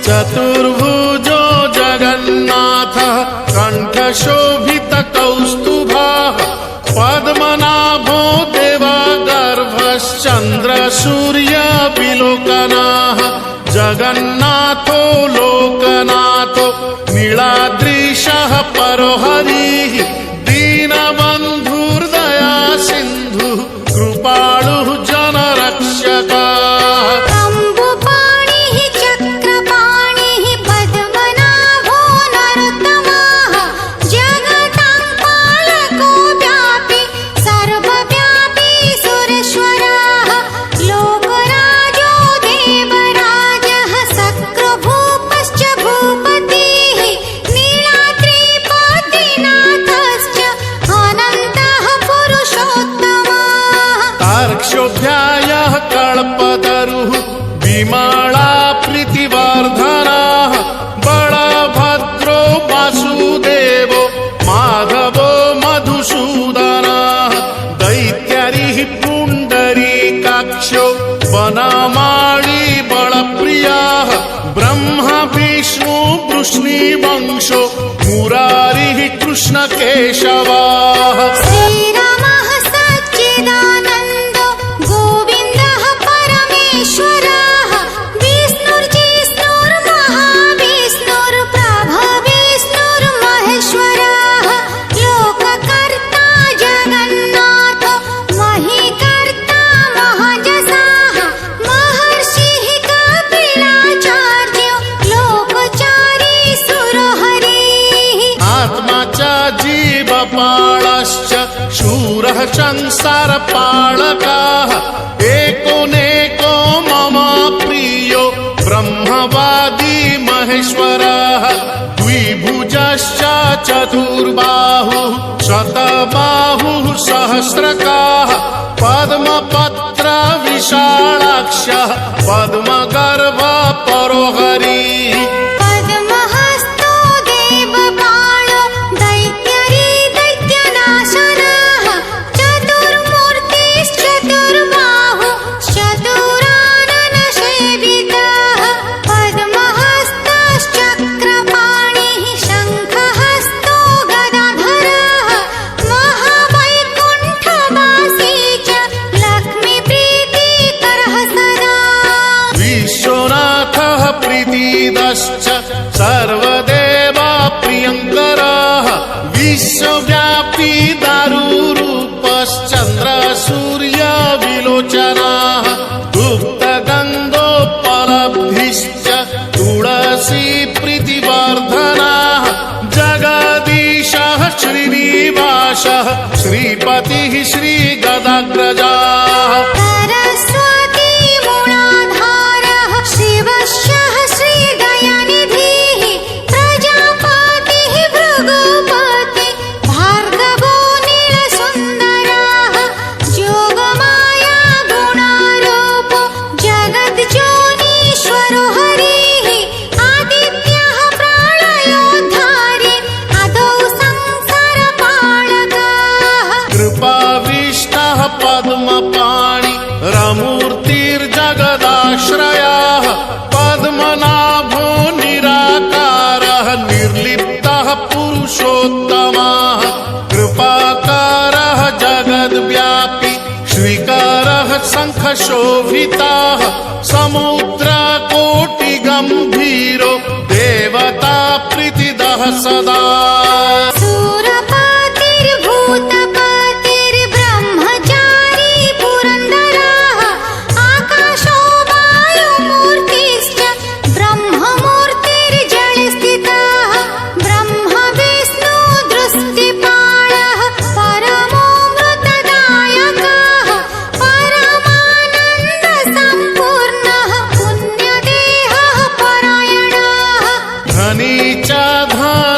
चतुर्भुजो जगन्नाथः कण्ठशोभितकौस्तुभः पद्मनाभो देवगर्भश्चन्द्रसूर्यविलोकनः जगन्नाथो लोकनाथो नीलाद्रीशः परो हरिः दीनबन्धुर्दया सिन्धुः कृपालुः जनरक्षकः क्षोभ्यायः कल्पतरुः विमला प्रीतिवर्धनः बलभद्रो वासुदेवो माधवो मधुसूदनः दैत्यरिः पुण्डरीकाक्षो वनमाली बलप्रियः ब्रह्मा विष्णु वृष्णिवंशो मुरारिः कृष्णकेशवः जीवपालश्च शूरः संसारपालकः एकोनेको मम प्रियो ब्रह्मवादी महेश्वरः द्विभुजश्च चतुर्बाहुः शतबाहुः सहस्रकाः पद्मपत्र विशालाक्षः पद्मगर्भः परो हरिः सर्वदेवा प्रियंकरः विश्वव्यापी दारुरूपश्चन्द्र सूर्य विलोचनः गुप्तगन्धोपलब्धिश्च तुलसी प्रीतिवर्धनः जगदीशः श्रीनिवासः श्रीपतिः श्रीगदाग्रजः पद्मपाणि रमूर्तिर्जगदाश्रयः पद्मनाभो निराकारः निर्लिप्तः पुरुषोत्तमः कृपाकारः जगद्व्यापी श्रीकरः शङ्खशोभितः समुद्रकोटिगम्भीरो देवता प्रीतिदः सदा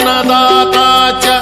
धनदाता च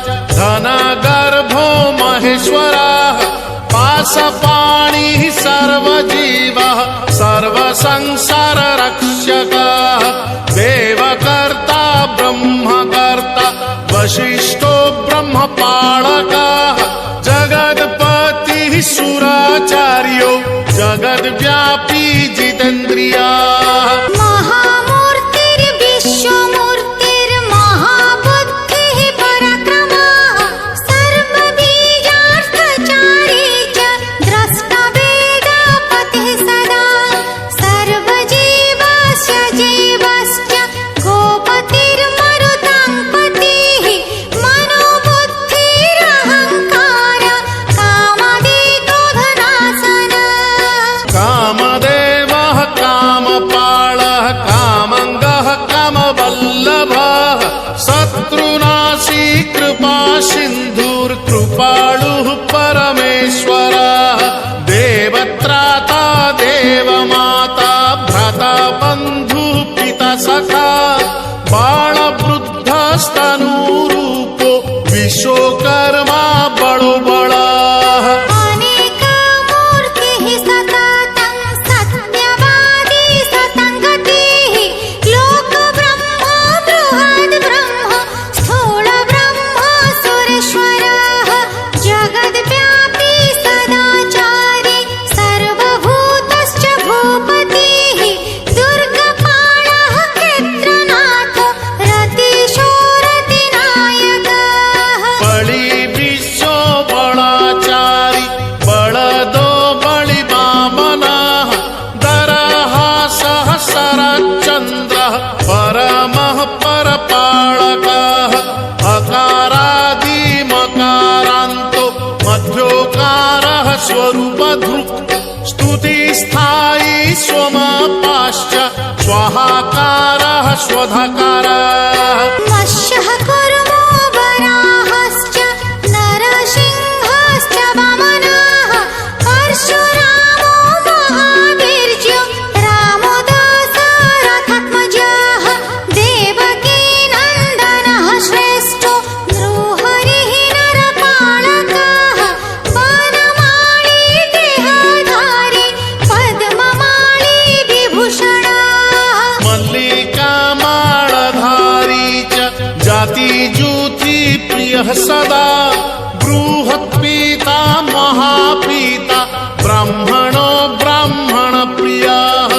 शत्रुनाशी कृपा सिन्धुर्कृपाळुः परमेश्वरः देवत्राता देवमाता भ्राता बन्धुः पिता सखा बालवृद्धस्तनूरूपो विश्वकर्मा बडो बळः अनेकमूर्तिः सततं सत्यवादी सतङ्गतिः लोकब्रह्म बृहद्ब्रह्म स्थूलब्रह्म सुरेश्वरः जगद्व्यापी सदाचारी सर्वभूतश्च भूपतिः दुर्गपालः क्षेत्रनाथो रतिशो रतिनायकः बळी विश्व बळाचारी बळदो बळि वामनः दरः सहस्रचन्द्रः परमः परपालकः अकारादिमकारान्तो मध्योकारः स्वरूपधृक् स्तुतिस्थायी स्वमापाश्च स्वाहाकारः स्वधाकारः मत्स्यः कूर्मो वराहश्च नरसिंहश्च वामनः परशुरामो महावीर्यो रामो दशरथात्मजः देवकीनन्दनः श्रेष्ठो नृहरिः नरपालकः वनमाली देहधारी पद्ममाली विभूषणः मल्लिकामाळधारी च जातिजूति प्रियः सदा बृहत्पीता महापीता ब्राह्मणो ब्राह्मणप्रियः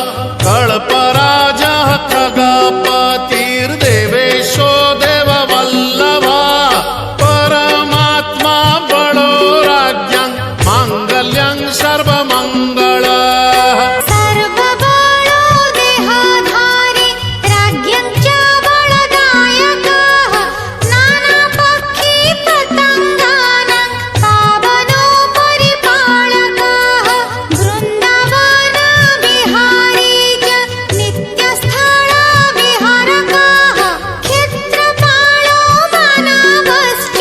कल्पराजः खगपतिर्देवेशो देववल्लभः परमात्मा बलो राज्ञं माङ्गल्यं सर्वमङ्गलः सर्वबलो देहधारी राज्ञं च बलदायकः नानापक्षी पतङ्गानां पावनो परिपालकः वृन्दावन विहारी च नित्यस्थलविहारकः क्षेत्रपालो मानवश्च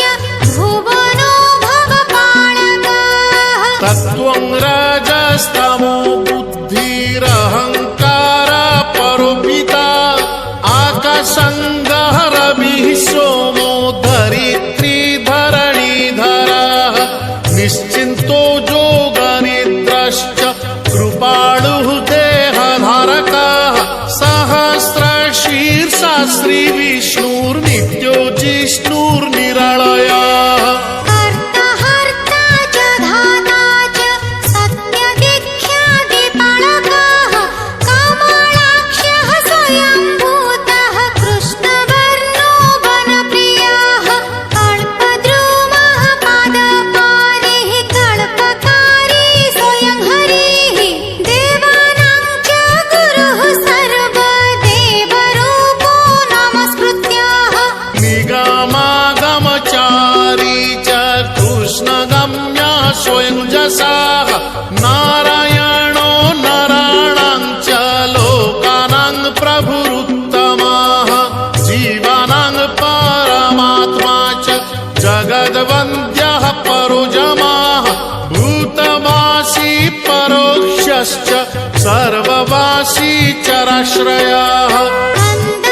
भुवनो भवपालकः तत्त्वं रजस्तमो बुद्धिरहङ्कार परोपिता आकाशङ्गः रविः सोमो धरित्री धरणीधरः निश्चिन्तो योगनिद्रश्च कृपाळुः देहधारकः सहस्रशीर्षा श्रीविष्णुर्नित्यो जिष्णुर्निरलयः कर्ता च धाता च सत्यदिख्यादिपालकः कमलाक्षः स्वयंभूतः कृष्णवर्णो वनप्रियः कल्पद्रुमः पादपानिः कल्पकारी स्वयं हरिः देवानां च गुरुः सर्वदेवरूपो नमस्कृत्यः निगमागमचारी च कृष्णगम्या स्वयं जसाः नारायणो नराणां च लोकानां प्रभुरुत्तमः जीवानां परमात्मा च जगद्वन्द्यः परोजमाः भूतवासी परोक्षश्च सर्ववासी चराश्रयः अन्ध